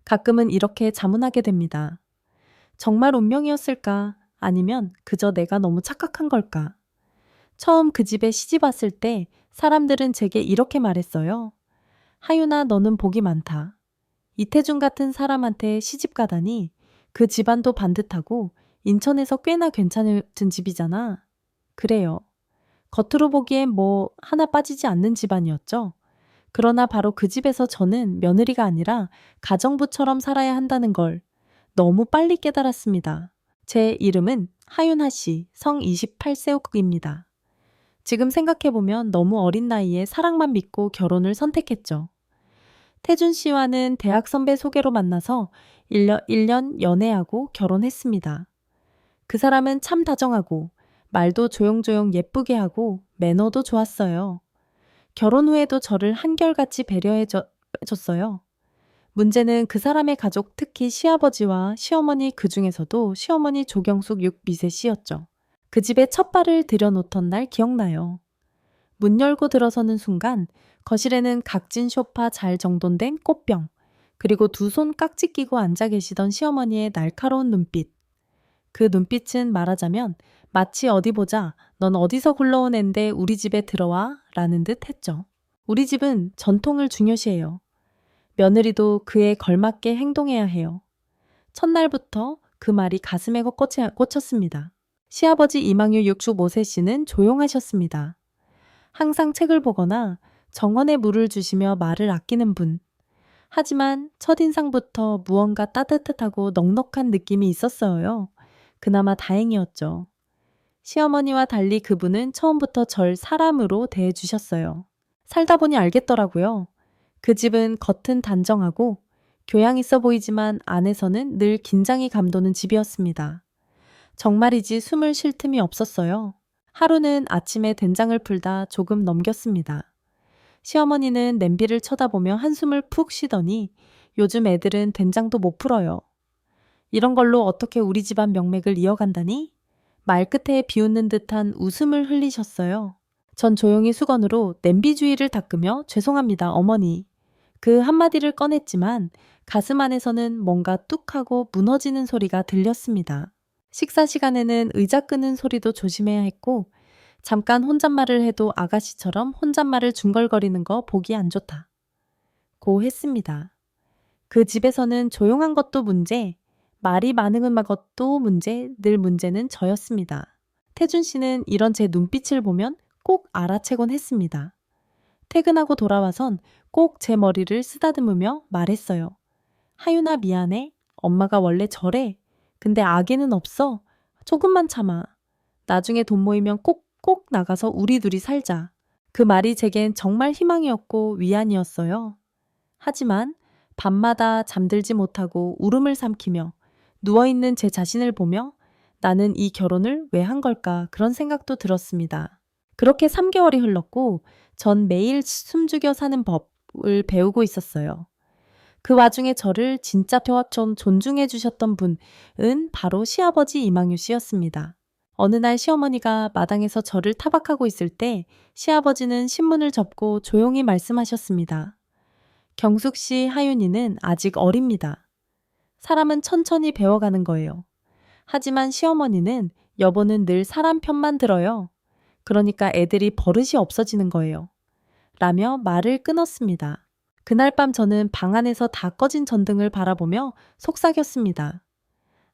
가끔은 이렇게 자문하게 됩니다. 정말 운명이었을까? 아니면 그저 내가 너무 착각한 걸까? 처음 그 집에 시집 왔을 때 사람들은 제게 이렇게 말했어요. 하윤아, 너는 복이 많다. 이태준 같은 사람한테 시집 가다니 그 집안도 반듯하고 인천에서 꽤나 괜찮은 집이잖아. 그래요. 겉으로 보기엔 뭐 하나 빠지지 않는 집안이었죠. 그러나 바로 그 집에서 저는 며느리가 아니라 가정부처럼 살아야 한다는 걸 너무 빨리 깨달았습니다. 제 이름은 하윤하 씨, 성 28세입니다. 지금 생각해보면 너무 어린 나이에 사랑만 믿고 결혼을 선택했죠. 태준 씨와는 대학 선배 소개로 만나서 1년 연애하고 결혼했습니다. 그 사람은 참 다정하고 말도 조용조용 예쁘게 하고 매너도 좋았어요. 결혼 후에도 저를 한결같이 배려해 줬어요. 문제는 그 사람의 가족, 특히 시아버지와 시어머니, 그 중에서도 시어머니 조경숙 6미세 씨였죠. 그 집에 첫 발을 들여놓던 날 기억나요. 문 열고 들어서는 순간 거실에는 각진 소파 잘 정돈된 꽃병, 그리고 두 손 깍지 끼고 앉아 계시던 시어머니의 날카로운 눈빛. 그 눈빛은 말하자면 마치 어디 보자, 넌 어디서 굴러온 앤데 우리 집에 들어와 라는 듯 했죠. 우리 집은 전통을 중요시해요. 며느리도 그에 걸맞게 행동해야 해요. 첫날부터 그 말이 가슴에 꽂혔습니다. 시아버지 이망유 65세 씨는 조용하셨습니다. 항상 책을 보거나 정원에 물을 주시며 말을 아끼는 분. 하지만 첫인상부터 무언가 따뜻하고 넉넉한 느낌이 있었어요. 그나마 다행이었죠. 시어머니와 달리 그분은 처음부터 절 사람으로 대해주셨어요. 살다 보니 알겠더라고요. 그 집은 겉은 단정하고 교양 있어 보이지만 안에서는 늘 긴장이 감도는 집이었습니다. 정말이지 숨을 쉴 틈이 없었어요. 하루는 아침에 된장을 풀다 조금 넘겼습니다. 시어머니는 냄비를 쳐다보며 한숨을 푹 쉬더니 요즘 애들은 된장도 못 풀어요. 이런 걸로 어떻게 우리 집안 명맥을 이어간다니? 말끝에 비웃는 듯한 웃음을 흘리셨어요. 전 조용히 수건으로 냄비 주위를 닦으며 죄송합니다, 어머니. 그 한마디를 꺼냈지만 가슴 안에서는 뭔가 뚝하고 무너지는 소리가 들렸습니다. 식사 시간에는 의자 끄는 소리도 조심해야 했고 잠깐 혼잣말을 해도 아가씨처럼 혼잣말을 중얼거리는 거 보기 안 좋다. 고 했습니다. 그 집에서는 조용한 것도 문제, 말이 많은 것도 문제, 늘 문제는 저였습니다. 태준 씨는 이런 제 눈빛을 보면 꼭 알아채곤 했습니다. 퇴근하고 돌아와선 꼭 제 머리를 쓰다듬으며 말했어요. 하윤아 미안해. 엄마가 원래 저래. 근데 아기는 없어. 조금만 참아. 나중에 돈 모이면 꼭 나가서 우리 둘이 살자. 그 말이 제겐 정말 희망이었고 위안이었어요. 하지만 밤마다 잠들지 못하고 울음을 삼키며 누워있는 제 자신을 보며 나는 이 결혼을 왜 한 걸까 그런 생각도 들었습니다. 그렇게 3개월이 흘렀고 전 매일 숨죽여 사는 법을 배우고 있었어요. 그 와중에 저를 진짜 좀 존중해 주셨던 분은 바로 시아버지 이망유 씨였습니다. 어느 날 시어머니가 마당에서 저를 타박하고 있을 때 시아버지는 신문을 접고 조용히 말씀하셨습니다. 경숙 씨, 하윤이는 아직 어립니다. 사람은 천천히 배워가는 거예요. 하지만 시어머니는 여보는 늘 사람 편만 들어요. 그러니까 애들이 버릇이 없어지는 거예요. 라며 말을 끊었습니다. 그날 밤 저는 방 안에서 다 꺼진 전등을 바라보며 속삭였습니다.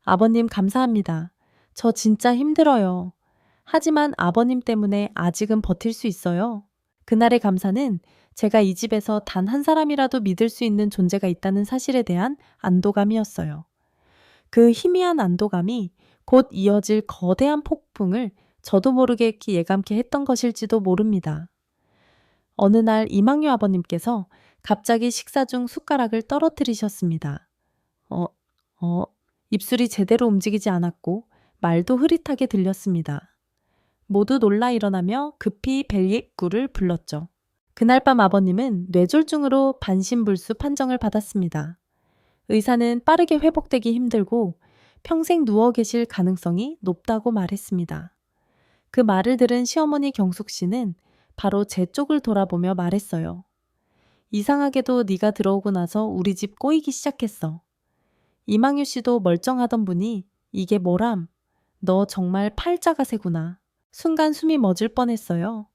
아버님 감사합니다. 저 진짜 힘들어요. 하지만 아버님 때문에 아직은 버틸 수 있어요. 그날의 감사는 제가 이 집에서 단 한 사람이라도 믿을 수 있는 존재가 있다는 사실에 대한 안도감이었어요. 그 희미한 안도감이 곧 이어질 거대한 폭풍을 저도 모르게 예감케 했던 것일지도 모릅니다. 어느 날 이망유 아버님께서 갑자기 식사 중 숟가락을 떨어뜨리셨습니다. 입술이 제대로 움직이지 않았고 말도 흐릿하게 들렸습니다. 모두 놀라 일어나며 급히 벨리꾸를 불렀죠. 그날 밤 아버님은 뇌졸중으로 반신불수 판정을 받았습니다. 의사는 빠르게 회복되기 힘들고 평생 누워 계실 가능성이 높다고 말했습니다. 그 말을 들은 시어머니 경숙 씨는 바로 제 쪽을 돌아보며 말했어요. 이상하게도 네가 들어오고 나서 우리 집 꼬이기 시작했어. 이망유 씨도 멀쩡하던 분이 이게 뭐람? 너 정말 팔자가세구나. 순간 숨이 멎을 뻔했어요.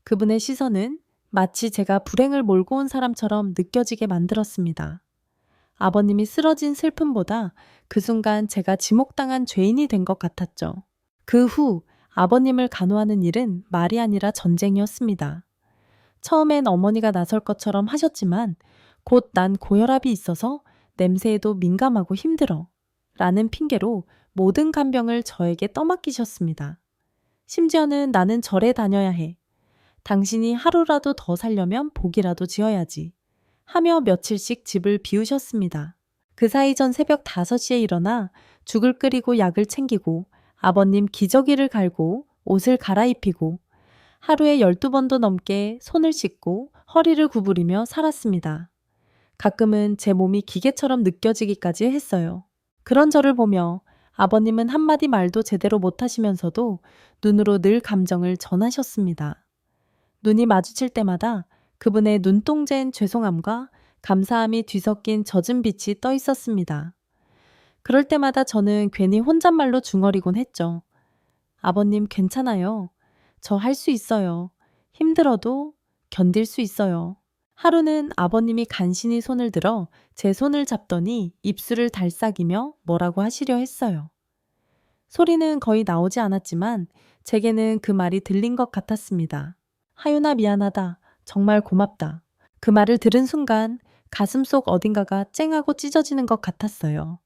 그분의 시선은 마치 제가 불행을 몰고 온 사람처럼 느껴지게 만들었습니다. 아버님이 쓰러진 슬픔보다 그 순간 제가 지목당한 죄인이 된 것 같았죠. 그 후 아버님을 간호하는 일은 말이 아니라 전쟁이었습니다. 처음엔 어머니가 나설 것처럼 하셨지만 곧 난 고혈압이 있어서 냄새에도 민감하고 힘들어 라는 핑계로 모든 간병을 저에게 떠맡기셨습니다. 심지어는 나는 절에 다녀야 해. 당신이 하루라도 더 살려면 복이라도 지어야지. 하며 며칠씩 집을 비우셨습니다. 그 사이 전 새벽 5시에 일어나 죽을 끓이고 약을 챙기고 아버님 기저귀를 갈고 옷을 갈아입히고 하루에 12번도 넘게 손을 씻고 허리를 구부리며 살았습니다. 가끔은 제 몸이 기계처럼 느껴지기까지 했어요. 그런 저를 보며 아버님은 한마디 말도 제대로 못하시면서도 눈으로 늘 감정을 전하셨습니다. 눈이 마주칠 때마다 그분의 눈동자엔 죄송함과 감사함이 뒤섞인 젖은 빛이 떠 있었습니다. 그럴 때마다 저는 괜히 혼잣말로 중얼이곤 했죠. 아버님 괜찮아요. 저 할 수 있어요. 힘들어도 견딜 수 있어요. 하루는 아버님이 간신히 손을 들어 제 손을 잡더니 입술을 달싹이며 뭐라고 하시려 했어요. 소리는 거의 나오지 않았지만 제게는 그 말이 들린 것 같았습니다. 하윤아 미안하다. 정말 고맙다. 그 말을 들은 순간 가슴속 어딘가가 쨍하고 찢어지는 것 같았어요.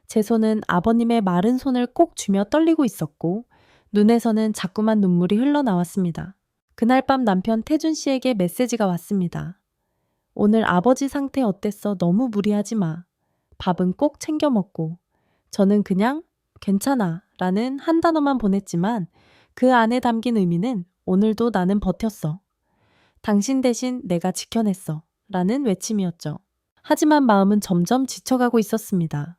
제 손은 아버님의 마른 손을 꼭 쥐며 떨리고 있었고 눈에서는 자꾸만 눈물이 흘러나왔습니다. 그날 밤 남편 태준 씨에게 메시지가 왔습니다. 오늘 아버지 상태 어땠어? 너무 무리하지 마. 밥은 꼭 챙겨 먹고. 저는 그냥 괜찮아 라는 한 단어만 보냈지만 그 안에 담긴 의미는 오늘도 나는 버텼어. 당신 대신 내가 지켜냈어 라는 외침이었죠. 하지만 마음은 점점 지쳐가고 있었습니다.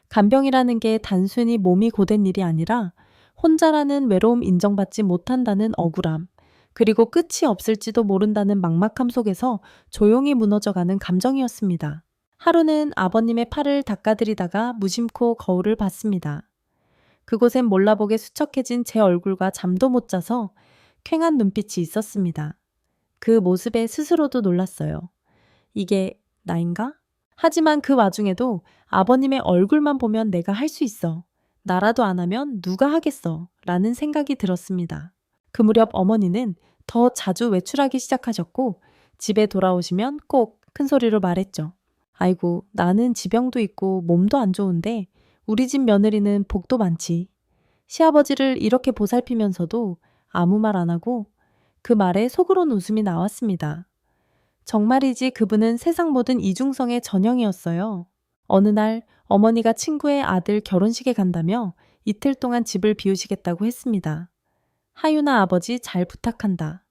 간병이라는 게 단순히 몸이 고된 일이 아니라 혼자라는 외로움 인정받지 못한다는 억울함, 그리고 끝이 없을지도 모른다는 막막함 속에서 조용히 무너져가는 감정이었습니다. 하루는 아버님의 팔을 닦아드리다가 무심코 거울을 봤습니다. 그곳엔 몰라보게 수척해진 제 얼굴과 잠도 못 자서 퀭한 눈빛이 있었습니다. 그 모습에 스스로도 놀랐어요. 이게 나인가? 하지만 그 와중에도 아버님의 얼굴만 보면 내가 할 수 있어. 나라도 안 하면 누가 하겠어. 라는 생각이 들었습니다. 그 무렵 어머니는 더 자주 외출하기 시작하셨고 집에 돌아오시면 꼭 큰 소리로 말했죠. 아이고, 나는 지병도 있고 몸도 안 좋은데 우리 집 며느리는 복도 많지. 시아버지를 이렇게 보살피면서도 아무 말 안 하고 그 말에 속으론 웃음이 나왔습니다. 정말이지 그분은 세상 모든 이중성의 전형이었어요. 어느 날 어머니가 친구의 아들 결혼식에 간다며 이틀 동안 집을 비우시겠다고 했습니다. 하윤아 아버지 잘 부탁한다.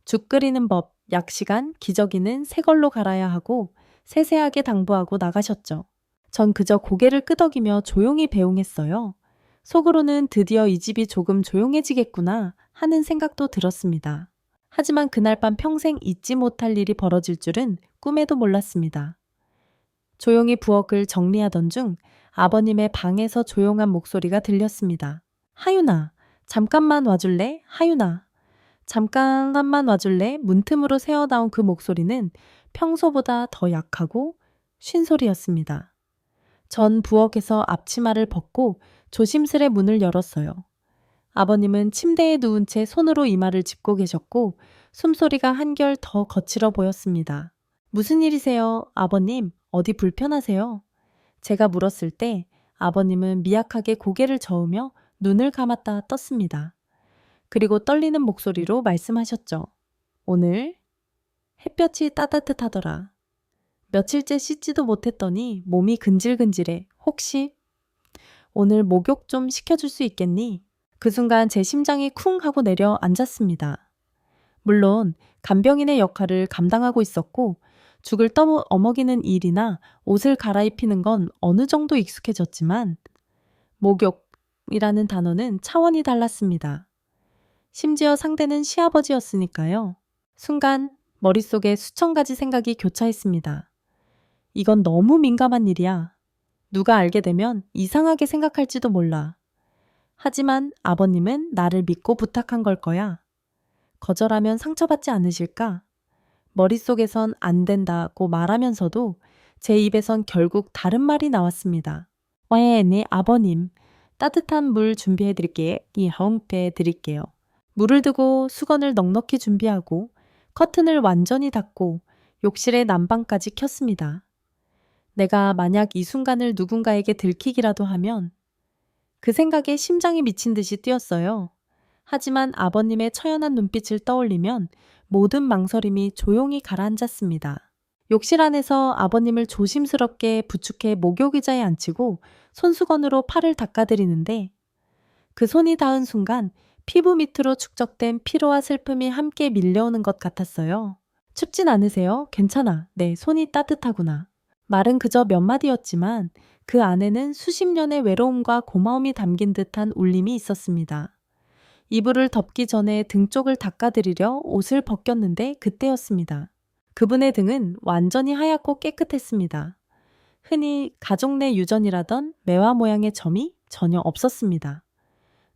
죽 끓이는 법, 약시간, 기저귀는 새 걸로 갈아야 하고 세세하게 당부하고 나가셨죠. 전 그저 고개를 끄덕이며 조용히 배웅했어요. 속으로는 드디어 이 집이 조금 조용해지겠구나 하는 생각도 들었습니다. 하지만 그날 밤 평생 잊지 못할 일이 벌어질 줄은 꿈에도 몰랐습니다. 조용히 부엌을 정리하던 중 아버님의 방에서 조용한 목소리가 들렸습니다. 하윤아, 잠깐만 와줄래? 하윤아. 잠깐만 와줄래? 문틈으로 새어나온 그 목소리는 평소보다 더 약하고 쉰 소리였습니다. 전 부엌에서 앞치마를 벗고 조심스레 문을 열었어요. 아버님은 침대에 누운 채 손으로 이마를 짚고 계셨고 숨소리가 한결 더 거칠어 보였습니다. 무슨 일이세요? 아버님, 어디 불편하세요? 제가 물었을 때 아버님은 미약하게 고개를 저으며 눈을 감았다 떴습니다. 그리고 떨리는 목소리로 말씀하셨죠. 오늘 햇볕이 따뜻하더라. 며칠째 씻지도 못했더니 몸이 근질근질해. 혹시 오늘 목욕 좀 시켜줄 수 있겠니? 그 순간 제 심장이 쿵 하고 내려 앉았습니다. 물론 간병인의 역할을 감당하고 있었고 죽을 떠어먹이는 일이나 옷을 갈아입히는 건 어느 정도 익숙해졌지만 목욕이라는 단어는 차원이 달랐습니다. 심지어 상대는 시아버지였으니까요. 순간 머릿속에 수천 가지 생각이 교차했습니다. 이건 너무 민감한 일이야. 누가 알게 되면 이상하게 생각할지도 몰라. 하지만 아버님은 나를 믿고 부탁한 걸 거야. 거절하면 상처받지 않으실까? 머릿속에선 안 된다고 말하면서도 제 입에선 결국 다른 말이 나왔습니다. 네, 아버님. 따뜻한 물 준비해 드릴게요. 해 드릴게요. 물을 두고 수건을 넉넉히 준비하고 커튼을 완전히 닫고 욕실의 난방까지 켰습니다. 내가 만약 이 순간을 누군가에게 들키기라도 하면 그 생각에 심장이 미친 듯이 뛰었어요. 하지만 아버님의 처연한 눈빛을 떠올리면 모든 망설임이 조용히 가라앉았습니다. 욕실 안에서 아버님을 조심스럽게 부축해 목욕 의자에 앉히고 손수건으로 팔을 닦아드리는데 그 손이 닿은 순간 피부 밑으로 축적된 피로와 슬픔이 함께 밀려오는 것 같았어요. 춥진 않으세요? 괜찮아. 네, 손이 따뜻하구나. 말은 그저 몇 마디였지만 그 안에는 수십 년의 외로움과 고마움이 담긴 듯한 울림이 있었습니다. 이불을 덮기 전에 등 쪽을 닦아드리려 옷을 벗겼는데 그때였습니다. 그분의 등은 완전히 하얗고 깨끗했습니다. 흔히 가족 내 유전이라던 매화 모양의 점이 전혀 없었습니다.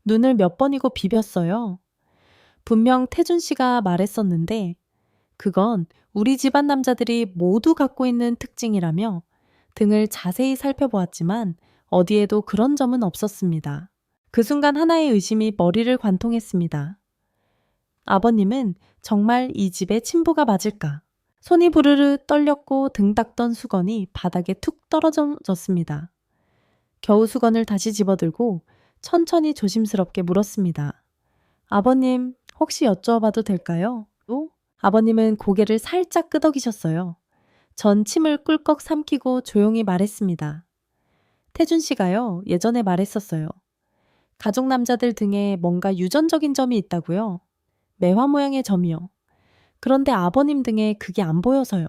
눈을 몇 번이고 비볐어요. 분명 태준 씨가 말했었는데 그건 우리 집안 남자들이 모두 갖고 있는 특징이라며 등을 자세히 살펴보았지만 어디에도 그런 점은 없었습니다. 그 순간 하나의 의심이 머리를 관통했습니다. 아버님은 정말 이 집의 친부가 맞을까? 손이 부르르 떨렸고 등 닦던 수건이 바닥에 툭 떨어졌습니다. 겨우 수건을 다시 집어들고 천천히 조심스럽게 물었습니다. 아버님, 혹시 여쭤봐도 될까요? 또? 아버님은 고개를 살짝 끄덕이셨어요. 전 침을 꿀꺽 삼키고 조용히 말했습니다. 태준 씨가요, 예전에 말했었어요. 가족 남자들 등에 뭔가 유전적인 점이 있다고요. 매화 모양의 점이요. 그런데 아버님 등에 그게 안 보여서요.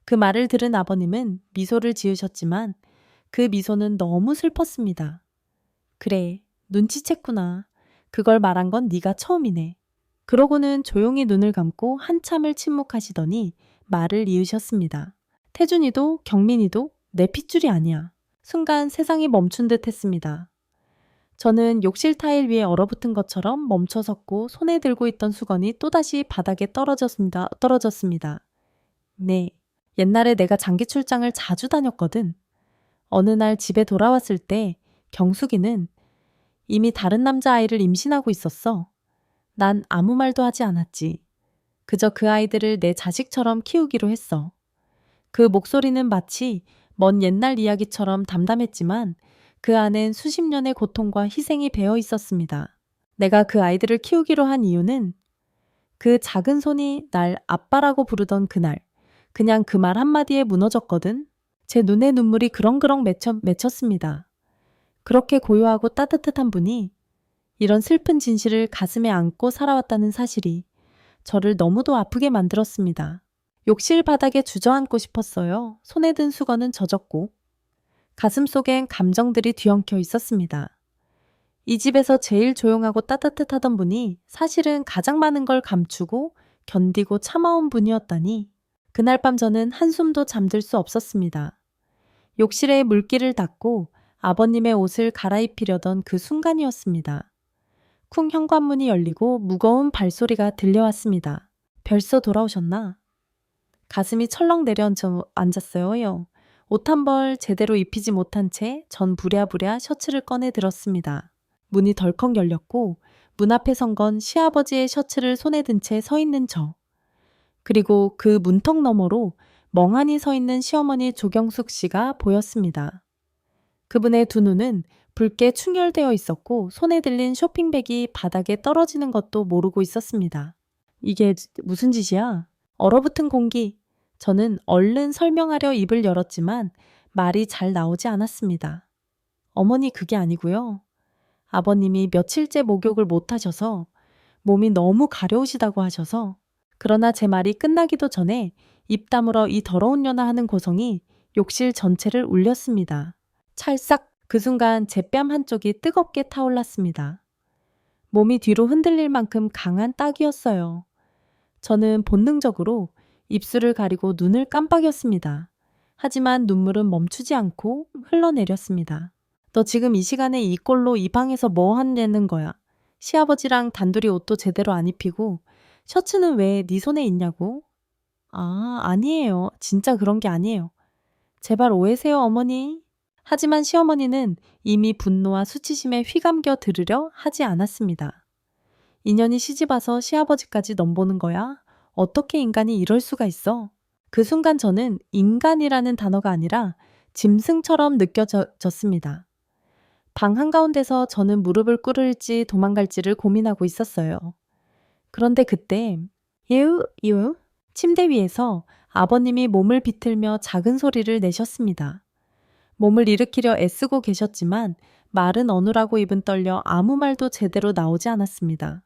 그 말을 들은 아버님은 미소를 지으셨지만 그 미소는 너무 슬펐습니다. 그래, 눈치챘구나. 그걸 말한 건 네가 처음이네. 그러고는 조용히 눈을 감고 한참을 침묵하시더니 말을 이으셨습니다. 태준이도 경민이도 내 핏줄이 아니야. 순간 세상이 멈춘 듯 했습니다. 저는 욕실 타일 위에 얼어붙은 것처럼 멈춰섰고 손에 들고 있던 수건이 또다시 바닥에 떨어졌습니다. 네, 옛날에 내가 장기 출장을 자주 다녔거든. 어느 날 집에 돌아왔을 때 경숙이는 이미 다른 남자아이를 임신하고 있었어. 난 아무 말도 하지 않았지. 그저 그 아이들을 내 자식처럼 키우기로 했어. 그 목소리는 마치 먼 옛날 이야기처럼 담담했지만 그 안엔 수십 년의 고통과 희생이 배어 있었습니다. 내가 그 아이들을 키우기로 한 이유는 그 작은 손이 날 아빠라고 부르던 그날, 그냥 그 말 한마디에 무너졌거든. 제 눈에 눈물이 그렁그렁 맺혔습니다. 그렇게 고요하고 따뜻한 분이 이런 슬픈 진실을 가슴에 안고 살아왔다는 사실이 저를 너무도 아프게 만들었습니다. 욕실 바닥에 주저앉고 싶었어요. 손에 든 수건은 젖었고 가슴속엔 감정들이 뒤엉켜 있었습니다. 이 집에서 제일 조용하고 따뜻하던 분이 사실은 가장 많은 걸 감추고 견디고 참아온 분이었다니. 그날 밤 저는 한숨도 잠들 수 없었습니다. 욕실에 물기를 닦고 아버님의 옷을 갈아입히려던 그 순간이었습니다. 쿵 현관문이 열리고 무거운 발소리가 들려왔습니다. 벌써 돌아오셨나? 가슴이 철렁 내려앉았어요. 옷 한 벌 제대로 입히지 못한 채 전 부랴부랴 셔츠를 꺼내 들었습니다. 문이 덜컥 열렸고 문 앞에 선 건 시아버지의 셔츠를 손에 든 채 서 있는 저. 그리고 그 문턱 너머로 멍하니 서 있는 시어머니 조경숙 씨가 보였습니다. 그분의 두 눈은 붉게 충혈되어 있었고 손에 들린 쇼핑백이 바닥에 떨어지는 것도 모르고 있었습니다. 이게 무슨 짓이야? 얼어붙은 공기. 저는 얼른 설명하려 입을 열었지만 말이 잘 나오지 않았습니다. 어머니 그게 아니고요. 아버님이 며칠째 목욕을 못 하셔서 몸이 너무 가려우시다고 하셔서 그러나 제 말이 끝나기도 전에 입 다물어 이 더러운 년아 하는 고성이 욕실 전체를 울렸습니다. 찰싹 그 순간 제 뺨 한쪽이 뜨겁게 타올랐습니다. 몸이 뒤로 흔들릴 만큼 강한 딱이었어요. 저는 본능적으로 입술을 가리고 눈을 깜빡였습니다. 하지만 눈물은 멈추지 않고 흘러내렸습니다. 너 지금 이 시간에 이 꼴로 이 방에서 뭐 하냐는 거야. 시아버지랑 단둘이 옷도 제대로 안 입히고 셔츠는 왜 네 손에 있냐고? 아, 아니에요. 진짜 그런 게 아니에요. 제발 오해세요, 어머니. 하지만 시어머니는 이미 분노와 수치심에 휘감겨 들으려 하지 않았습니다. 인연이 시집와서 시아버지까지 넘보는 거야? 어떻게 인간이 이럴 수가 있어? 그 순간 저는 인간이라는 단어가 아니라 짐승처럼 느껴졌습니다. 방 한가운데서 저는 무릎을 꿇을지 도망갈지를 고민하고 있었어요. 그런데 그때 예우 침대 위에서 아버님이 몸을 비틀며 작은 소리를 내셨습니다. 몸을 일으키려 애쓰고 계셨지만 마른 어느라고 입은 떨려 아무 말도 제대로 나오지 않았습니다.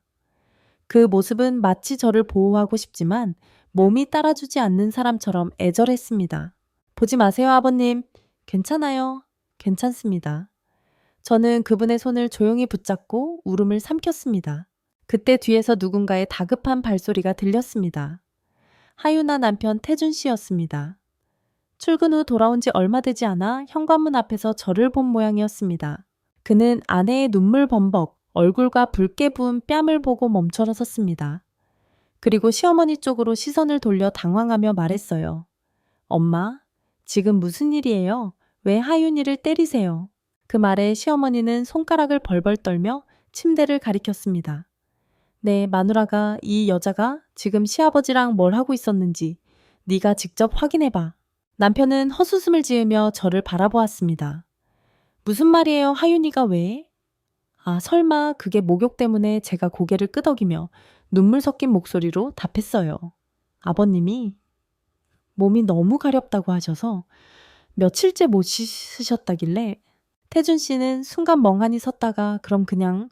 그 모습은 마치 저를 보호하고 싶지만 몸이 따라주지 않는 사람처럼 애절했습니다. 보지 마세요, 아버님. 괜찮아요. 괜찮습니다. 저는 그분의 손을 조용히 붙잡고 울음을 삼켰습니다. 그때 뒤에서 누군가의 다급한 발소리가 들렸습니다. 하유나 남편 태준 씨였습니다. 출근 후 돌아온 지 얼마 되지 않아 현관문 앞에서 저를 본 모양이었습니다. 그는 아내의 눈물 범벅, 얼굴과 붉게 부은 뺨을 보고 멈춰섰습니다. 그리고 시어머니 쪽으로 시선을 돌려 당황하며 말했어요. 엄마, 지금 무슨 일이에요? 왜 하윤이를 때리세요? 그 말에 시어머니는 손가락을 벌벌 떨며 침대를 가리켰습니다. 네, 마누라가 이 여자가 지금 시아버지랑 뭘 하고 있었는지 네가 직접 확인해봐. 남편은 헛웃음을 지으며 저를 바라보았습니다. 무슨 말이에요, 하윤이가 왜? 아, 설마 그게 목욕 때문에 제가 고개를 끄덕이며 눈물 섞인 목소리로 답했어요. 아버님이 몸이 너무 가렵다고 하셔서 며칠째 못 씻으셨다길래 태준 씨는 순간 멍하니 섰다가 그럼 그냥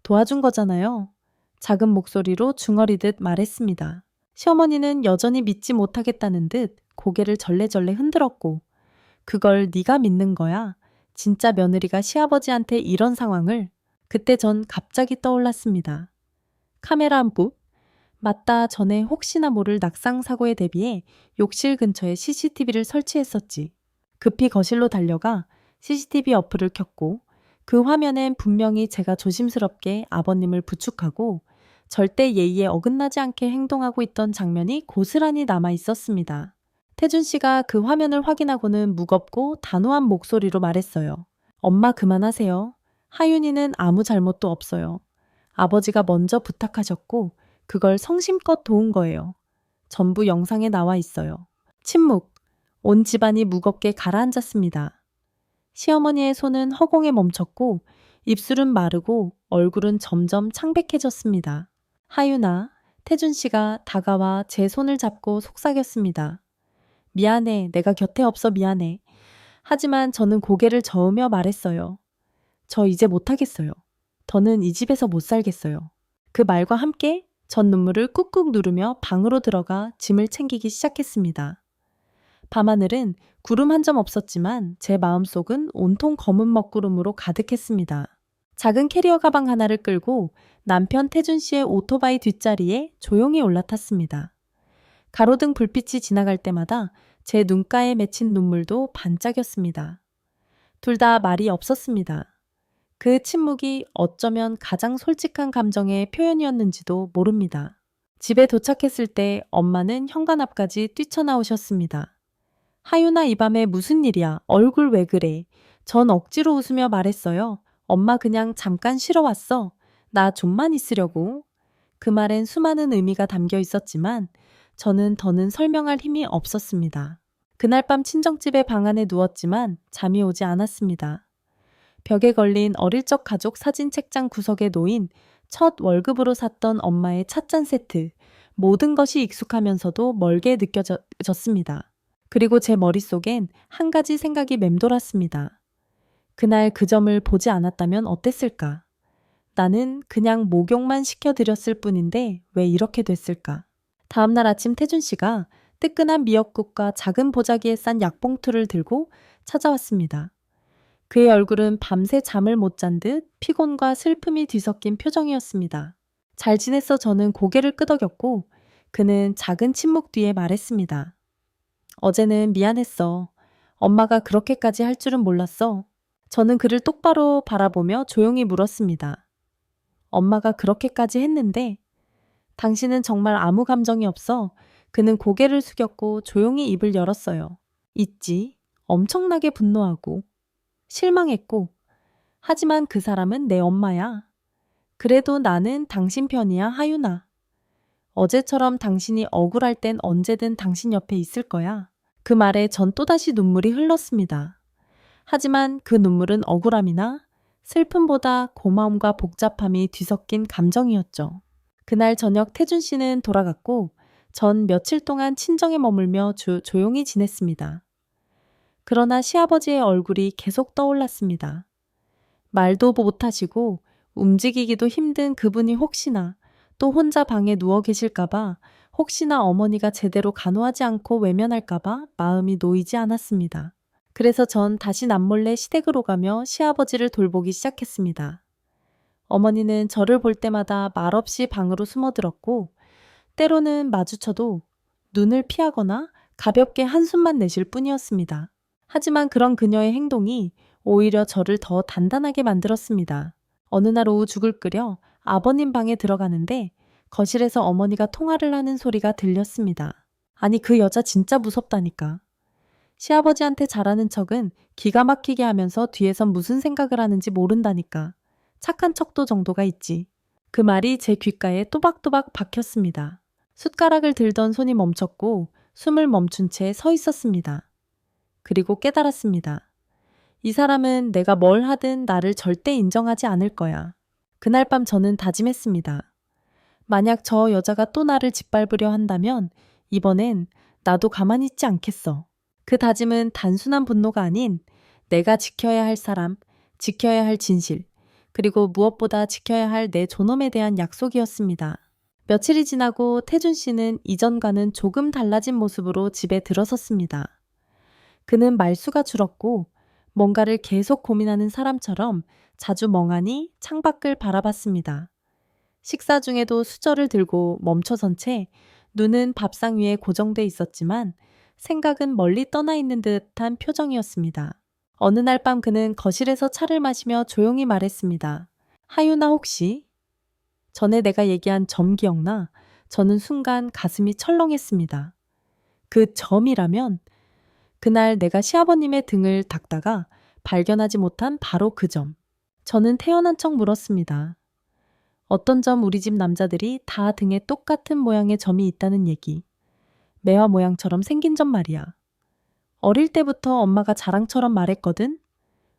도와준 거잖아요. 작은 목소리로 중얼이듯 말했습니다. 시어머니는 여전히 믿지 못하겠다는 듯 고개를 절레절레 흔들었고 그걸 네가 믿는 거야? 진짜 며느리가 시아버지한테 이런 상황을? 그때 전 갑자기 떠올랐습니다. 카메라 한 부? 맞다, 전에 혹시나 모를 낙상 사고에 대비해 욕실 근처에 CCTV를 설치했었지. 급히 거실로 달려가 CCTV 어플을 켰고 그 화면엔 분명히 제가 조심스럽게 아버님을 부축하고 절대 예의에 어긋나지 않게 행동하고 있던 장면이 고스란히 남아 있었습니다. 태준 씨가 그 화면을 확인하고는 무겁고 단호한 목소리로 말했어요. 엄마 그만하세요. 하윤이는 아무 잘못도 없어요. 아버지가 먼저 부탁하셨고 그걸 성심껏 도운 거예요. 전부 영상에 나와 있어요. 침묵. 온 집안이 무겁게 가라앉았습니다. 시어머니의 손은 허공에 멈췄고 입술은 마르고 얼굴은 점점 창백해졌습니다. 하윤아, 태준 씨가 다가와 제 손을 잡고 속삭였습니다. 미안해, 내가 곁에 없어 미안해. 하지만 저는 고개를 저으며 말했어요. 저 이제 못하겠어요. 더는 이 집에서 못 살겠어요. 그 말과 함께 전 눈물을 꾹꾹 누르며 방으로 들어가 짐을 챙기기 시작했습니다. 밤하늘은 구름 한 점 없었지만 제 마음속은 온통 검은 먹구름으로 가득했습니다. 작은 캐리어 가방 하나를 끌고 남편 태준 씨의 오토바이 뒷자리에 조용히 올라탔습니다. 가로등 불빛이 지나갈 때마다 제 눈가에 맺힌 눈물도 반짝였습니다. 둘 다 말이 없었습니다. 그 침묵이 어쩌면 가장 솔직한 감정의 표현이었는지도 모릅니다. 집에 도착했을 때 엄마는 현관 앞까지 뛰쳐나오셨습니다. 하윤아, 이 밤에 무슨 일이야? 얼굴 왜 그래? 전 억지로 웃으며 말했어요. 엄마 그냥 잠깐 쉬러 왔어. 나 좀만 있으려고. 그 말엔 수많은 의미가 담겨 있었지만 저는 더는 설명할 힘이 없었습니다. 그날 밤 친정집의 방 안에 누웠지만 잠이 오지 않았습니다. 벽에 걸린 어릴 적 가족 사진 책장 구석에 놓인 첫 월급으로 샀던 엄마의 찻잔 세트. 모든 것이 익숙하면서도 멀게 느껴졌습니다. 그리고 제 머릿속엔 한 가지 생각이 맴돌았습니다. 그날 그 점을 보지 않았다면 어땠을까? 나는 그냥 목욕만 시켜드렸을 뿐인데 왜 이렇게 됐을까? 다음날 아침 태준 씨가 뜨끈한 미역국과 작은 보자기에 싼 약봉투를 들고 찾아왔습니다. 그의 얼굴은 밤새 잠을 못 잔 듯 피곤과 슬픔이 뒤섞인 표정이었습니다. 잘 지냈어? 저는 고개를 끄덕였고 그는 작은 침묵 뒤에 말했습니다. 어제는 미안했어. 엄마가 그렇게까지 할 줄은 몰랐어. 저는 그를 똑바로 바라보며 조용히 물었습니다. 엄마가 그렇게까지 했는데 당신은 정말 아무 감정이 없어. 그는 고개를 숙였고 조용히 입을 열었어요. 있지. 엄청나게 분노하고 실망했고 하지만 그 사람은 내 엄마야. 그래도 나는 당신 편이야, 하윤아. 어제처럼 당신이 억울할 땐 언제든 당신 옆에 있을 거야. 그 말에 전 또다시 눈물이 흘렀습니다. 하지만 그 눈물은 억울함이나 슬픔보다 고마움과 복잡함이 뒤섞인 감정이었죠. 그날 저녁 태준 씨는 돌아갔고 전 며칠 동안 친정에 머물며 조용히 지냈습니다. 그러나 시아버지의 얼굴이 계속 떠올랐습니다. 말도 못하시고 움직이기도 힘든 그분이 혹시나 또 혼자 방에 누워 계실까봐 혹시나 어머니가 제대로 간호하지 않고 외면할까봐 마음이 놓이지 않았습니다. 그래서 전 다시 남몰래 시댁으로 가며 시아버지를 돌보기 시작했습니다. 어머니는 저를 볼 때마다 말없이 방으로 숨어들었고 때로는 마주쳐도 눈을 피하거나 가볍게 한숨만 내쉴 뿐이었습니다. 하지만 그런 그녀의 행동이 오히려 저를 더 단단하게 만들었습니다. 어느 날 오후 죽을 끓여 아버님 방에 들어가는데 거실에서 어머니가 통화를 하는 소리가 들렸습니다. 아니 그 여자 진짜 무섭다니까. 시아버지한테 잘하는 척은 기가 막히게 하면서 뒤에선 무슨 생각을 하는지 모른다니까. 착한 척도 정도가 있지. 그 말이 제 귓가에 또박또박 박혔습니다. 숟가락을 들던 손이 멈췄고 숨을 멈춘 채 서 있었습니다. 그리고 깨달았습니다. 이 사람은 내가 뭘 하든 나를 절대 인정하지 않을 거야. 그날 밤 저는 다짐했습니다. 만약 저 여자가 또 나를 짓밟으려 한다면 이번엔 나도 가만히 있지 않겠어. 그 다짐은 단순한 분노가 아닌 내가 지켜야 할 사람, 지켜야 할 진실, 그리고 무엇보다 지켜야 할 내 존엄에 대한 약속이었습니다. 며칠이 지나고 태준 씨는 이전과는 조금 달라진 모습으로 집에 들어섰습니다. 그는 말수가 줄었고 뭔가를 계속 고민하는 사람처럼 자주 멍하니 창밖을 바라봤습니다. 식사 중에도 수저를 들고 멈춰선 채 눈은 밥상 위에 고정돼 있었지만 생각은 멀리 떠나 있는 듯한 표정이었습니다. 어느 날 밤 그는 거실에서 차를 마시며 조용히 말했습니다. 하윤아 혹시? 전에 내가 얘기한 점 기억나? 저는 순간 가슴이 철렁했습니다. 그 점이라면 그날 내가 시아버님의 등을 닦다가 발견하지 못한 바로 그 점. 저는 태연한 척 물었습니다. 어떤 점 우리 집 남자들이 다 등에 똑같은 모양의 점이 있다는 얘기. 매화 모양처럼 생긴 점 말이야. 어릴 때부터 엄마가 자랑처럼 말했거든.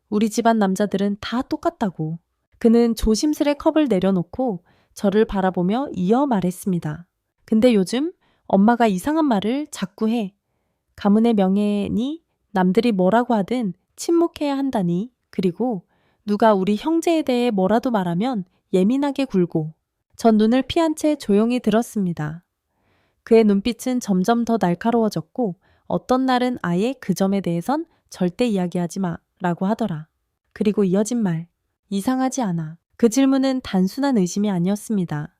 우리 집안 남자들은 다 똑같다고. 그는 조심스레 컵을 내려놓고 저를 바라보며 이어 말했습니다. 근데 요즘 엄마가 이상한 말을 자꾸 해. 가문의 명예니 남들이 뭐라고 하든 침묵해야 한다니. 그리고 누가 우리 형제에 대해 뭐라도 말하면 예민하게 굴고. 전 눈을 피한 채 조용히 들었습니다. 그의 눈빛은 점점 더 날카로워졌고 어떤 날은 아예 그 점에 대해선 절대 이야기하지 마 라고 하더라. 그리고 이어진 말. 이상하지 않아. 그 질문은 단순한 의심이 아니었습니다.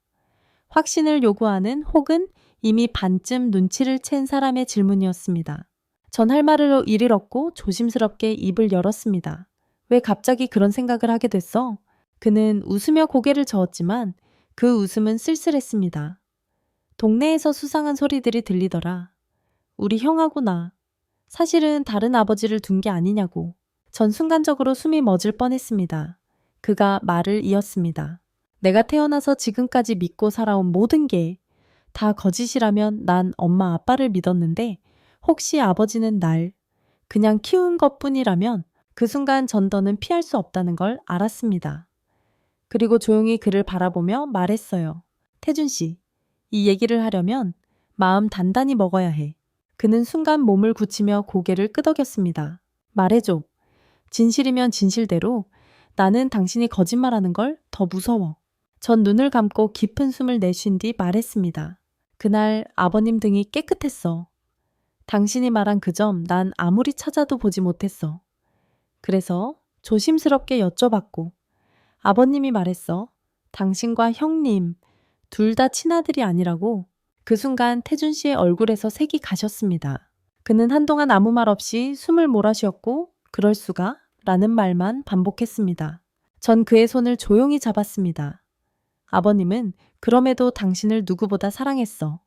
확신을 요구하는 혹은 이미 반쯤 눈치를 챈 사람의 질문이었습니다. 전 할 말을 잃었고 조심스럽게 입을 열었습니다. 왜 갑자기 그런 생각을 하게 됐어? 그는 웃으며 고개를 저었지만 그 웃음은 쓸쓸했습니다. 동네에서 수상한 소리들이 들리더라. 우리 형하고 나. 사실은 다른 아버지를 둔 게 아니냐고. 전 순간적으로 숨이 멎을 뻔했습니다. 그가 말을 이었습니다. 내가 태어나서 지금까지 믿고 살아온 모든 게 다 거짓이라면 난 엄마 아빠를 믿었는데 혹시 아버지는 날 그냥 키운 것뿐이라면 그 순간 전 더는 피할 수 없다는 걸 알았습니다. 그리고 조용히 그를 바라보며 말했어요. 태준 씨, 이 얘기를 하려면 마음 단단히 먹어야 해. 그는 순간 몸을 굳히며 고개를 끄덕였습니다. 말해줘. 진실이면 진실대로 나는 당신이 거짓말하는 걸 더 무서워. 전 눈을 감고 깊은 숨을 내쉰 뒤 말했습니다. 그날 아버님 등이 깨끗했어. 당신이 말한 그 점 난 아무리 찾아도 보지 못했어. 그래서 조심스럽게 여쭤봤고 아버님이 말했어. 당신과 형님 둘 다 친아들이 아니라고. 그 순간 태준 씨의 얼굴에서 색이 가셨습니다. 그는 한동안 아무 말 없이 숨을 몰아쉬었고 그럴 수가? 라는 말만 반복했습니다. 전 그의 손을 조용히 잡았습니다. 아버님은 그럼에도 당신을 누구보다 사랑했어.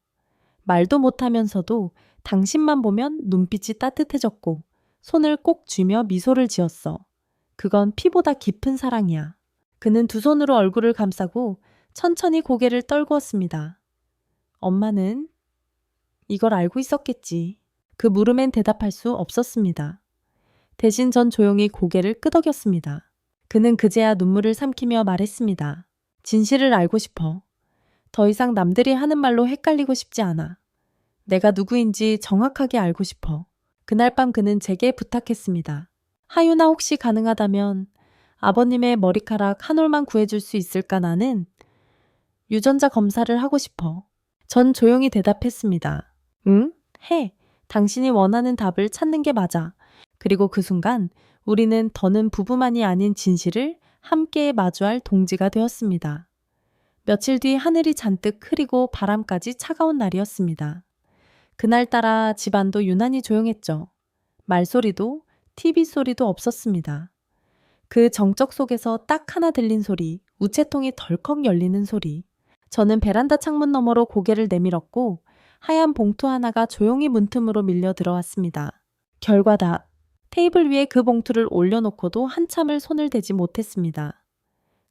말도 못하면서도 당신만 보면 눈빛이 따뜻해졌고 손을 꼭 쥐며 미소를 지었어. 그건 피보다 깊은 사랑이야. 그는 두 손으로 얼굴을 감싸고 천천히 고개를 떨구었습니다. 엄마는 이걸 알고 있었겠지. 그 물음엔 대답할 수 없었습니다. 대신 전 조용히 고개를 끄덕였습니다. 그는 그제야 눈물을 삼키며 말했습니다. 진실을 알고 싶어. 더 이상 남들이 하는 말로 헷갈리고 싶지 않아. 내가 누구인지 정확하게 알고 싶어. 그날 밤 그는 제게 부탁했습니다. 하윤아, 혹시 가능하다면 아버님의 머리카락 한 올만 구해줄 수 있을까? 나는 유전자 검사를 하고 싶어. 전 조용히 대답했습니다. 응? 해. 당신이 원하는 답을 찾는 게 맞아. 그리고 그 순간 우리는 더는 부부만이 아닌 진실을 함께 마주할 동지가 되었습니다. 며칠 뒤 하늘이 잔뜩 흐리고 바람까지 차가운 날이었습니다. 그날따라 집안도 유난히 조용했죠. 말소리도 TV 소리도 없었습니다. 그 정적 속에서 딱 하나 들린 소리, 우체통이 덜컥 열리는 소리. 저는 베란다 창문 너머로 고개를 내밀었고 하얀 봉투 하나가 조용히 문틈으로 밀려 들어왔습니다. 결과다. 테이블 위에 그 봉투를 올려놓고도 한참을 손을 대지 못했습니다.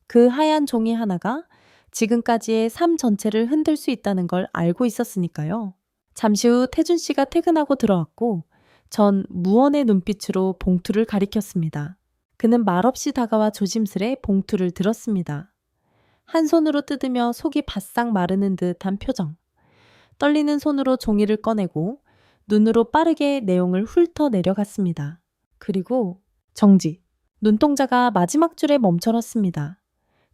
그 하얀 종이 하나가 지금까지의 삶 전체를 흔들 수 있다는 걸 알고 있었으니까요. 잠시 후 태준 씨가 퇴근하고 들어왔고 전 무언의 눈빛으로 봉투를 가리켰습니다. 그는 말없이 다가와 조심스레 봉투를 들었습니다. 한 손으로 뜯으며 속이 바싹 마르는 듯한 표정. 떨리는 손으로 종이를 꺼내고 눈으로 빠르게 내용을 훑어 내려갔습니다. 그리고 정지. 눈동자가 마지막 줄에 멈춰섰습니다.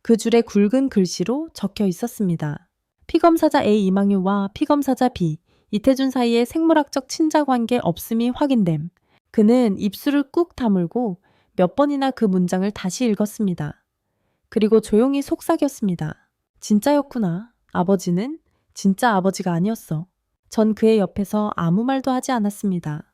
그 줄에 굵은 글씨로 적혀 있었습니다. 피검사자 A 이망유와 피검사자 B 이태준 사이의 생물학적 친자관계 없음이 확인됨. 그는 입술을 꾹 다물고 몇 번이나 그 문장을 다시 읽었습니다. 그리고 조용히 속삭였습니다. 진짜였구나. 아버지는 진짜 아버지가 아니었어. 전 그의 옆에서 아무 말도 하지 않았습니다.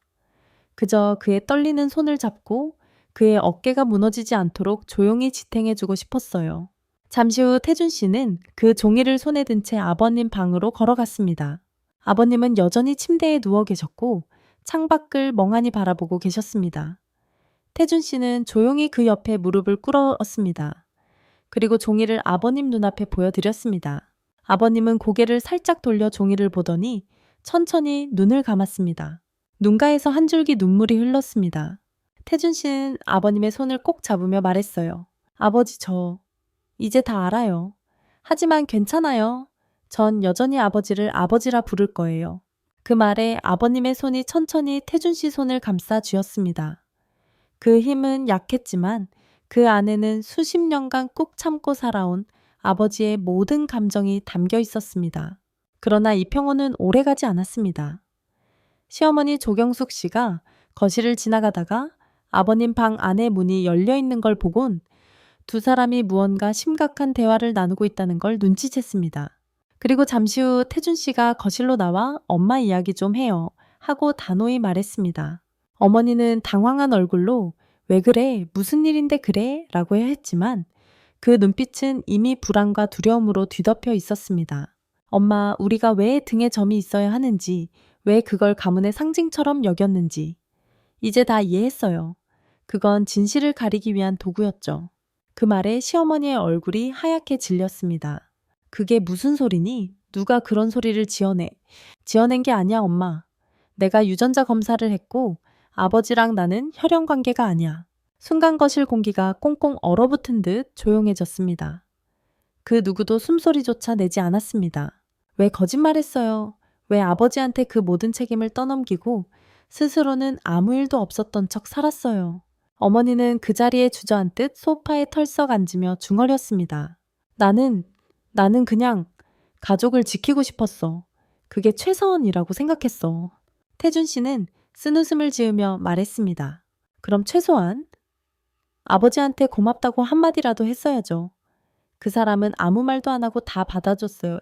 그저 그의 떨리는 손을 잡고 그의 어깨가 무너지지 않도록 조용히 지탱해주고 싶었어요. 잠시 후 태준 씨는 그 종이를 손에 든 채 아버님 방으로 걸어갔습니다. 아버님은 여전히 침대에 누워 계셨고 창밖을 멍하니 바라보고 계셨습니다. 태준 씨는 조용히 그 옆에 무릎을 꿇었습니다. 그리고 종이를 아버님 눈앞에 보여드렸습니다. 아버님은 고개를 살짝 돌려 종이를 보더니 천천히 눈을 감았습니다. 눈가에서 한 줄기 눈물이 흘렀습니다. 태준 씨는 아버님의 손을 꼭 잡으며 말했어요. 아버지, 저 이제 다 알아요. 하지만 괜찮아요. 전 여전히 아버지를 아버지라 부를 거예요. 그 말에 아버님의 손이 천천히 태준 씨 손을 감싸 쥐었습니다. 그 힘은 약했지만 그 안에는 수십 년간 꾹 참고 살아온 아버지의 모든 감정이 담겨 있었습니다. 그러나 이 평온은 오래가지 않았습니다. 시어머니 조경숙 씨가 거실을 지나가다가 아버님 방 안의 문이 열려 있는 걸 보곤 두 사람이 무언가 심각한 대화를 나누고 있다는 걸 눈치챘습니다. 그리고 잠시 후 태준 씨가 거실로 나와 엄마 이야기 좀 해요 하고 단호히 말했습니다. 어머니는 당황한 얼굴로 왜 그래? 무슨 일인데 그래? 라고 했지만 그 눈빛은 이미 불안과 두려움으로 뒤덮여 있었습니다. 엄마, 우리가 왜 등에 점이 있어야 하는지, 왜 그걸 가문의 상징처럼 여겼는지 이제 다 이해했어요. 그건 진실을 가리기 위한 도구였죠. 그 말에 시어머니의 얼굴이 하얗게 질렸습니다. 그게 무슨 소리니? 누가 그런 소리를 지어내? 지어낸 게 아니야, 엄마. 내가 유전자 검사를 했고 아버지랑 나는 혈연 관계가 아니야. 순간 거실 공기가 꽁꽁 얼어붙은 듯 조용해졌습니다. 그 누구도 숨소리조차 내지 않았습니다. 왜 거짓말했어요? 왜 아버지한테 그 모든 책임을 떠넘기고 스스로는 아무 일도 없었던 척 살았어요. 어머니는 그 자리에 주저앉듯 소파에 털썩 앉으며 중얼였습니다. 나는 그냥 가족을 지키고 싶었어. 그게 최선이라고 생각했어. 태준 씨는 쓴웃음을 지으며 말했습니다. 그럼 최소한 아버지한테 고맙다고 한마디라도 했어야죠. 그 사람은 아무 말도 안 하고 다 받아줬어요.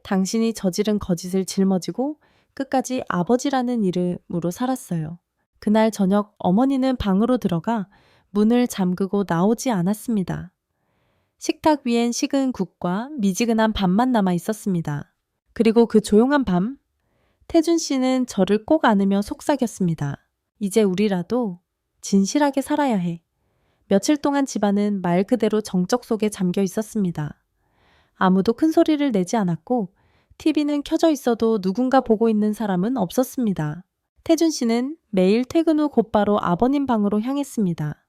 당신이 저지른 거짓을 짊어지고 끝까지 아버지라는 이름으로 살았어요. 그날 저녁 어머니는 방으로 들어가 문을 잠그고 나오지 않았습니다. 식탁 위엔 식은 국과 미지근한 밥만 남아 있었습니다. 그리고 그 조용한 밤, 태준 씨는 저를 꼭 안으며 속삭였습니다. 이제 우리라도 진실하게 살아야 해. 며칠 동안 집안은 말 그대로 정적 속에 잠겨 있었습니다. 아무도 큰 소리를 내지 않았고 TV는 켜져 있어도 누군가 보고 있는 사람은 없었습니다. 태준 씨는 매일 퇴근 후 곧바로 아버님 방으로 향했습니다.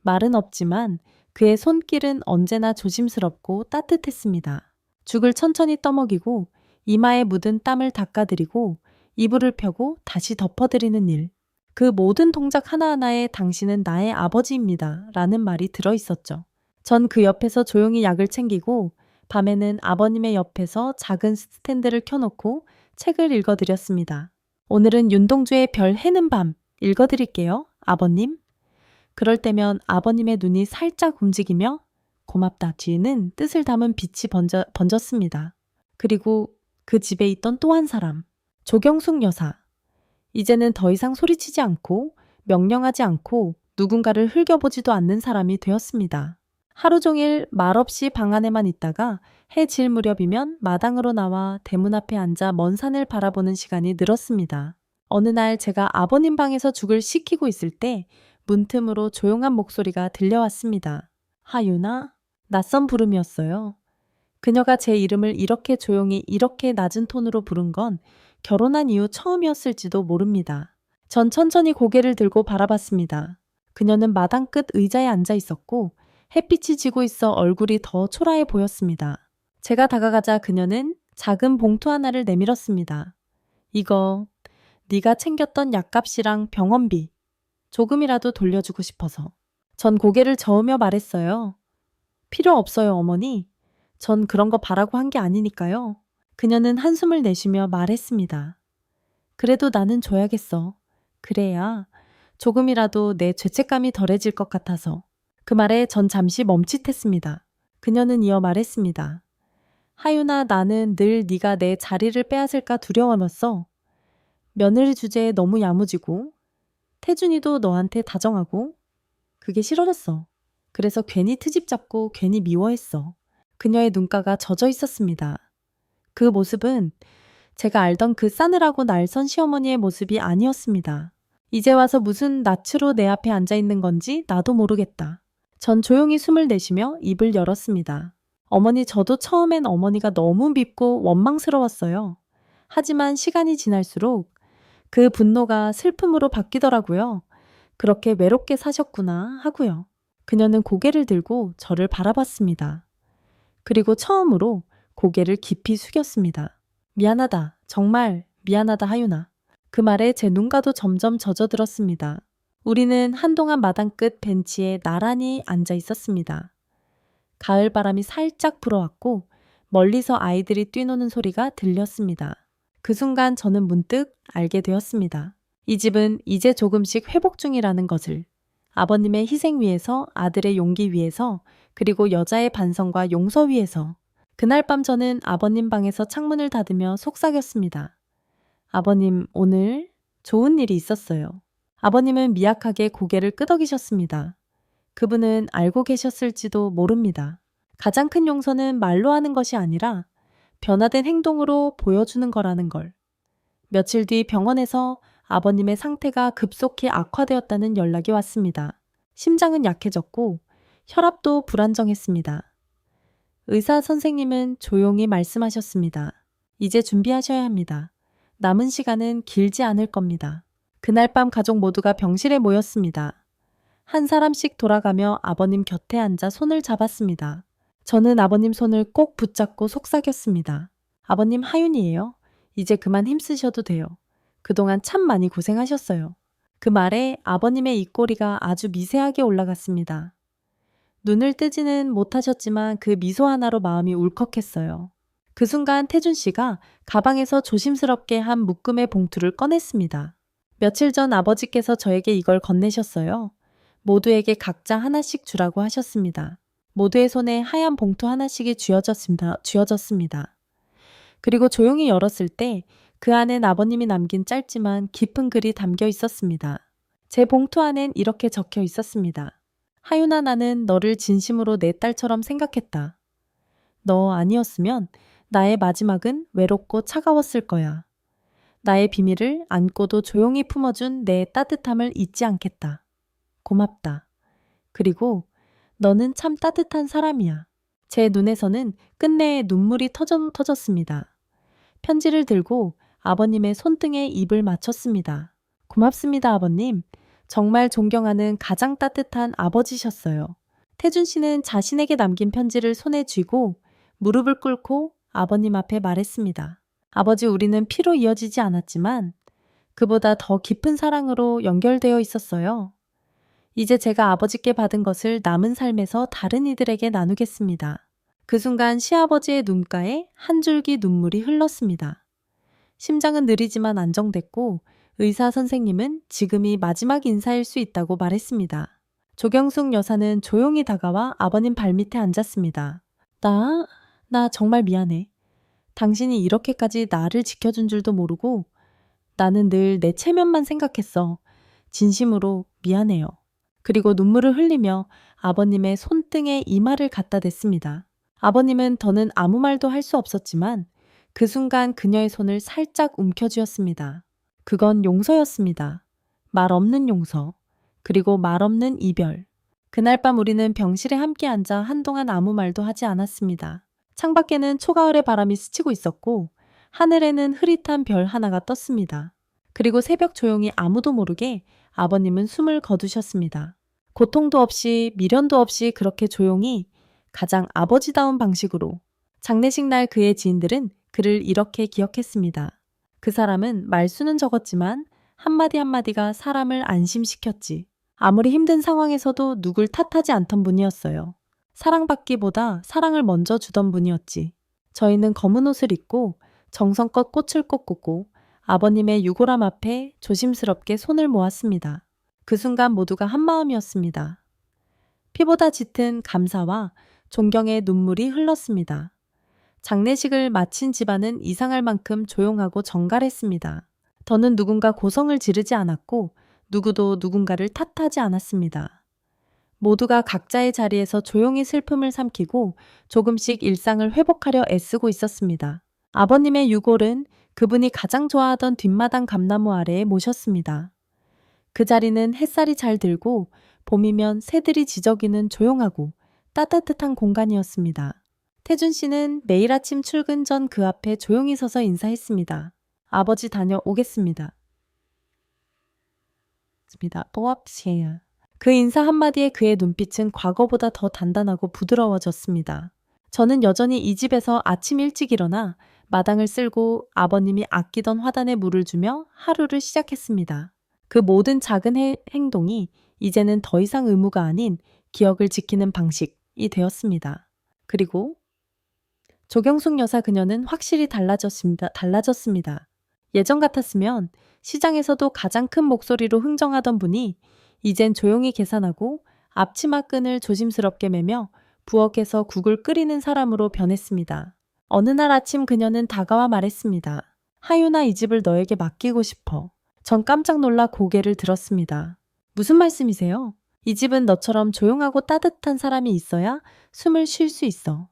말은 없지만 그의 손길은 언제나 조심스럽고 따뜻했습니다. 죽을 천천히 떠먹이고 이마에 묻은 땀을 닦아드리고 이불을 펴고 다시 덮어드리는 일. 그 모든 동작 하나하나에 당신은 나의 아버지입니다. 라는 말이 들어있었죠. 전 그 옆에서 조용히 약을 챙기고 밤에는 아버님의 옆에서 작은 스탠드를 켜놓고 책을 읽어드렸습니다. 오늘은 윤동주의 별 해는 밤 읽어드릴게요. 아버님. 그럴 때면 아버님의 눈이 살짝 움직이며 고맙다 뒤에는 뜻을 담은 빛이 번졌습니다. 그리고 그 집에 있던 또 한 사람, 조경숙 여사. 이제는 더 이상 소리치지 않고 명령하지 않고 누군가를 흘겨보지도 않는 사람이 되었습니다. 하루 종일 말없이 방 안에만 있다가 해 질 무렵이면 마당으로 나와 대문 앞에 앉아 먼 산을 바라보는 시간이 늘었습니다. 어느 날 제가 아버님 방에서 죽을 식히고 있을 때 문틈으로 조용한 목소리가 들려왔습니다. 하윤아? 낯선 부름이었어요. 그녀가 제 이름을 이렇게 조용히 이렇게 낮은 톤으로 부른 건 결혼한 이후 처음이었을지도 모릅니다. 전 천천히 고개를 들고 바라봤습니다. 그녀는 마당 끝 의자에 앉아 있었고 햇빛이 지고 있어 얼굴이 더 초라해 보였습니다. 제가 다가가자 그녀는 작은 봉투 하나를 내밀었습니다. 이거 네가 챙겼던 약값이랑 병원비 조금이라도 돌려주고 싶어서. 전 고개를 저으며 말했어요. 필요 없어요, 어머니. 전 그런 거 바라고 한 게 아니니까요. 그녀는 한숨을 내쉬며 말했습니다. 그래도 나는 줘야겠어. 그래야 조금이라도 내 죄책감이 덜해질 것 같아서. 그 말에 전 잠시 멈칫했습니다. 그녀는 이어 말했습니다. 하윤아, 나는 늘 네가 내 자리를 빼앗을까 두려워했어. 며느리 주제에 너무 야무지고 태준이도 너한테 다정하고 그게 싫어졌어. 그래서 괜히 트집 잡고 괜히 미워했어. 그녀의 눈가가 젖어 있었습니다. 그 모습은 제가 알던 그 싸늘하고 날선 시어머니의 모습이 아니었습니다. 이제 와서 무슨 낯으로 내 앞에 앉아 있는 건지 나도 모르겠다. 전 조용히 숨을 내쉬며 입을 열었습니다. 어머니, 저도 처음엔 어머니가 너무 밉고 원망스러웠어요. 하지만 시간이 지날수록 그 분노가 슬픔으로 바뀌더라고요. 그렇게 외롭게 사셨구나 하고요. 그녀는 고개를 들고 저를 바라봤습니다. 그리고 처음으로 고개를 깊이 숙였습니다. 미안하다. 정말 미안하다, 하윤아. 그 말에 제 눈가도 점점 젖어들었습니다. 우리는 한동안 마당 끝 벤치에 나란히 앉아 있었습니다. 가을 바람이 살짝 불어왔고 멀리서 아이들이 뛰노는 소리가 들렸습니다. 그 순간 저는 문득 알게 되었습니다. 이 집은 이제 조금씩 회복 중이라는 것을. 아버님의 희생 위에서, 아들의 용기 위에서, 그리고 여자의 반성과 용서 위에서. 그날 밤 저는 아버님 방에서 창문을 닫으며 속삭였습니다. 아버님, 오늘 좋은 일이 있었어요. 아버님은 미약하게 고개를 끄덕이셨습니다. 그분은 알고 계셨을지도 모릅니다. 가장 큰 용서는 말로 하는 것이 아니라 변화된 행동으로 보여주는 거라는 걸. 며칠 뒤 병원에서 아버님의 상태가 급속히 악화되었다는 연락이 왔습니다. 심장은 약해졌고 혈압도 불안정했습니다. 의사 선생님은 조용히 말씀하셨습니다. 이제 준비하셔야 합니다. 남은 시간은 길지 않을 겁니다. 그날 밤 가족 모두가 병실에 모였습니다. 한 사람씩 돌아가며 아버님 곁에 앉아 손을 잡았습니다. 저는 아버님 손을 꼭 붙잡고 속삭였습니다. 아버님, 하윤이에요. 이제 그만 힘쓰셔도 돼요. 그동안 참 많이 고생하셨어요. 그 말에 아버님의 입꼬리가 아주 미세하게 올라갔습니다. 눈을 뜨지는 못하셨지만 그 미소 하나로 마음이 울컥했어요. 그 순간 태준 씨가 가방에서 조심스럽게 한 묶음의 봉투를 꺼냈습니다. 며칠 전 아버지께서 저에게 이걸 건네셨어요. 모두에게 각자 하나씩 주라고 하셨습니다. 모두의 손에 하얀 봉투 하나씩이 쥐어졌습니다. 그리고 조용히 열었을 때 그 안엔 아버님이 남긴 짧지만 깊은 글이 담겨 있었습니다. 제 봉투 안엔 이렇게 적혀 있었습니다. 하윤아, 나는 너를 진심으로 내 딸처럼 생각했다. 너 아니었으면 나의 마지막은 외롭고 차가웠을 거야. 나의 비밀을 안고도 조용히 품어준 내 따뜻함을 잊지 않겠다. 고맙다. 그리고 너는 참 따뜻한 사람이야. 제 눈에서는 끝내 눈물이 터졌습니다. 편지를 들고 아버님의 손등에 입을 맞췄습니다. 고맙습니다, 아버님. 정말 존경하는 가장 따뜻한 아버지셨어요. 태준 씨는 자신에게 남긴 편지를 손에 쥐고 무릎을 꿇고 아버님 앞에 말했습니다. 아버지, 우리는 피로 이어지지 않았지만 그보다 더 깊은 사랑으로 연결되어 있었어요. 이제 제가 아버지께 받은 것을 남은 삶에서 다른 이들에게 나누겠습니다. 그 순간 시아버지의 눈가에 한 줄기 눈물이 흘렀습니다. 심장은 느리지만 안정됐고 의사 선생님은 지금이 마지막 인사일 수 있다고 말했습니다. 조경숙 여사는 조용히 다가와 아버님 발밑에 앉았습니다. 나 정말 미안해. 당신이 이렇게까지 나를 지켜준 줄도 모르고 나는 늘 내 체면만 생각했어. 진심으로 미안해요. 그리고 눈물을 흘리며 아버님의 손등에 이마를 갖다 댔습니다. 아버님은 더는 아무 말도 할 수 없었지만 그 순간 그녀의 손을 살짝 움켜쥐었습니다. 그건 용서였습니다. 말 없는 용서. 그리고 말 없는 이별. 그날 밤 우리는 병실에 함께 앉아 한동안 아무 말도 하지 않았습니다. 창밖에는 초가을의 바람이 스치고 있었고 하늘에는 흐릿한 별 하나가 떴습니다. 그리고 새벽 조용히 아무도 모르게 아버님은 숨을 거두셨습니다. 고통도 없이 미련도 없이 그렇게 조용히 가장 아버지다운 방식으로. 장례식 날 그의 지인들은 그를 이렇게 기억했습니다. 그 사람은 말수는 적었지만 한마디 한마디가 사람을 안심시켰지. 아무리 힘든 상황에서도 누굴 탓하지 않던 분이었어요. 사랑받기보다 사랑을 먼저 주던 분이었지. 저희는 검은 옷을 입고 정성껏 꽃을 꽂고 아버님의 유골함 앞에 조심스럽게 손을 모았습니다. 그 순간 모두가 한마음이었습니다. 피보다 짙은 감사와 존경의 눈물이 흘렀습니다. 장례식을 마친 집안은 이상할 만큼 조용하고 정갈했습니다. 더는 누군가 고성을 지르지 않았고 누구도 누군가를 탓하지 않았습니다. 모두가 각자의 자리에서 조용히 슬픔을 삼키고 조금씩 일상을 회복하려 애쓰고 있었습니다. 아버님의 유골은 그분이 가장 좋아하던 뒷마당 감나무 아래에 모셨습니다. 그 자리는 햇살이 잘 들고 봄이면 새들이 지저귀는 조용하고 따뜻한 공간이었습니다. 태준 씨는 매일 아침 출근 전 그 앞에 조용히 서서 인사했습니다. 아버지 다녀오겠습니다. 그 인사 한마디에 그의 눈빛은 과거보다 더 단단하고 부드러워졌습니다. 저는 여전히 이 집에서 아침 일찍 일어나 마당을 쓸고 아버님이 아끼던 화단에 물을 주며 하루를 시작했습니다. 그 모든 작은 행동이 이제는 더 이상 의무가 아닌 기억을 지키는 방식이 되었습니다. 그리고 조경숙 여사 그녀는 확실히 달라졌습니다. 예전 같았으면 시장에서도 가장 큰 목소리로 흥정하던 분이 이젠 조용히 계산하고 앞치마 끈을 조심스럽게 매며 부엌에서 국을 끓이는 사람으로 변했습니다. 어느 날 아침 그녀는 다가와 말했습니다. 하윤아, 이 집을 너에게 맡기고 싶어. 전 깜짝 놀라 고개를 들었습니다. 무슨 말씀이세요? 이 집은 너처럼 조용하고 따뜻한 사람이 있어야 숨을 쉴 수 있어.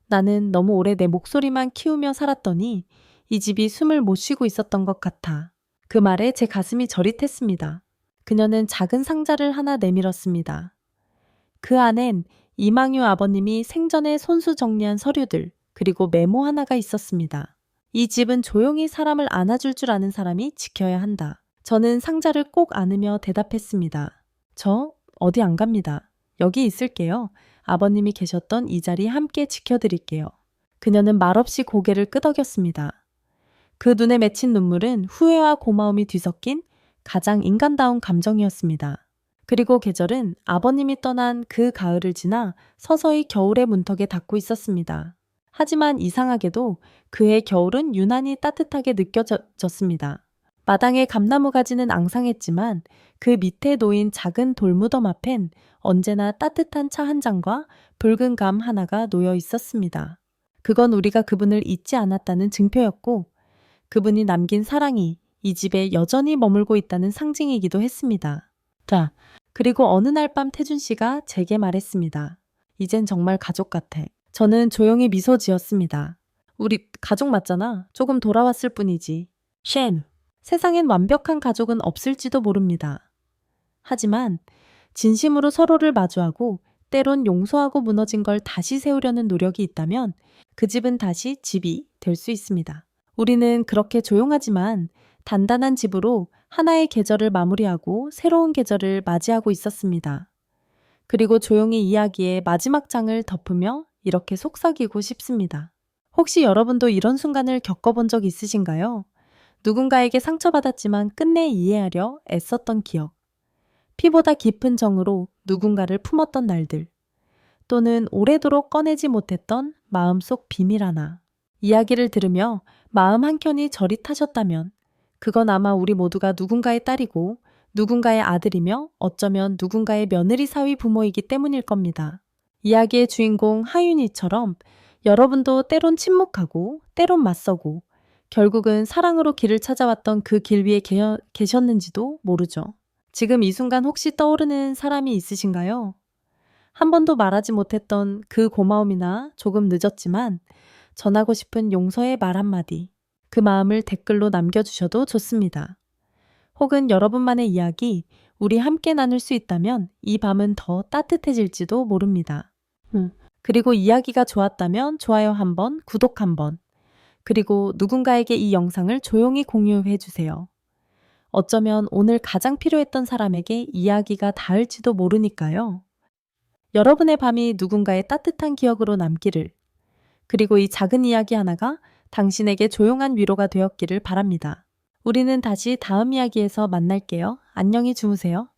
나는 너무 오래 내 목소리만 키우며 살았더니 이 집이 숨을 못 쉬고 있었던 것 같아. 그 말에 제 가슴이 저릿했습니다. 그녀는 작은 상자를 하나 내밀었습니다. 그 안엔 이망유 아버님이 생전에 손수 정리한 서류들 그리고 메모 하나가 있었습니다. 이 집은 조용히 사람을 안아줄 줄 아는 사람이 지켜야 한다. 저는 상자를 꼭 안으며 대답했습니다. 저 어디 안 갑니다. 여기 있을게요. 아버님이 계셨던 이 자리 함께 지켜드릴게요. 그녀는 말없이 고개를 끄덕였습니다. 그 눈에 맺힌 눈물은 후회와 고마움이 뒤섞인 가장 인간다운 감정이었습니다. 그리고 계절은 아버님이 떠난 그 가을을 지나 서서히 겨울의 문턱에 닿고 있었습니다. 하지만 이상하게도 그의 겨울은 유난히 따뜻하게 느껴졌습니다. 마당에 감나무 가지는 앙상했지만 그 밑에 놓인 작은 돌무덤 앞엔 언제나 따뜻한 차 한 잔과 붉은 감 하나가 놓여 있었습니다. 그건 우리가 그분을 잊지 않았다는 증표였고 그분이 남긴 사랑이 이 집에 여전히 머물고 있다는 상징이기도 했습니다. 자, 그리고 어느 날 밤 태준 씨가 제게 말했습니다. 이젠 정말 가족 같아. 저는 조용히 미소 지었습니다. 우리 가족 맞잖아. 조금 돌아왔을 뿐이지. 쉔. 세상엔 완벽한 가족은 없을지도 모릅니다. 하지만 진심으로 서로를 마주하고 때론 용서하고 무너진 걸 다시 세우려는 노력이 있다면 그 집은 다시 집이 될 수 있습니다. 우리는 그렇게 조용하지만 단단한 집으로 하나의 계절을 마무리하고 새로운 계절을 맞이하고 있었습니다. 그리고 조용히 이야기의 마지막 장을 덮으며 이렇게 속삭이고 싶습니다. 혹시 여러분도 이런 순간을 겪어본 적 있으신가요? 누군가에게 상처받았지만 끝내 이해하려 애썼던 기억. 피보다 깊은 정으로 누군가를 품었던 날들. 또는 오래도록 꺼내지 못했던 마음속 비밀 하나. 이야기를 들으며 마음 한켠이 저릿하셨다면 그건 아마 우리 모두가 누군가의 딸이고 누군가의 아들이며 어쩌면 누군가의 며느리 사위 부모이기 때문일 겁니다. 이야기의 주인공 하윤이처럼 여러분도 때론 침묵하고 때론 맞서고 결국은 사랑으로 길을 찾아왔던 그 길 위에 계셨는지도 모르죠. 지금 이 순간 혹시 떠오르는 사람이 있으신가요? 한 번도 말하지 못했던 그 고마움이나 조금 늦었지만 전하고 싶은 용서의 말 한마디, 그 마음을 댓글로 남겨주셔도 좋습니다. 혹은 여러분만의 이야기, 우리 함께 나눌 수 있다면 이 밤은 더 따뜻해질지도 모릅니다. 그리고 이야기가 좋았다면 좋아요 한번, 구독 한번, 그리고 누군가에게 이 영상을 조용히 공유해 주세요. 어쩌면 오늘 가장 필요했던 사람에게 이야기가 닿을지도 모르니까요. 여러분의 밤이 누군가의 따뜻한 기억으로 남기를, 그리고 이 작은 이야기 하나가 당신에게 조용한 위로가 되었기를 바랍니다. 우리는 다시 다음 이야기에서 만날게요. 안녕히 주무세요.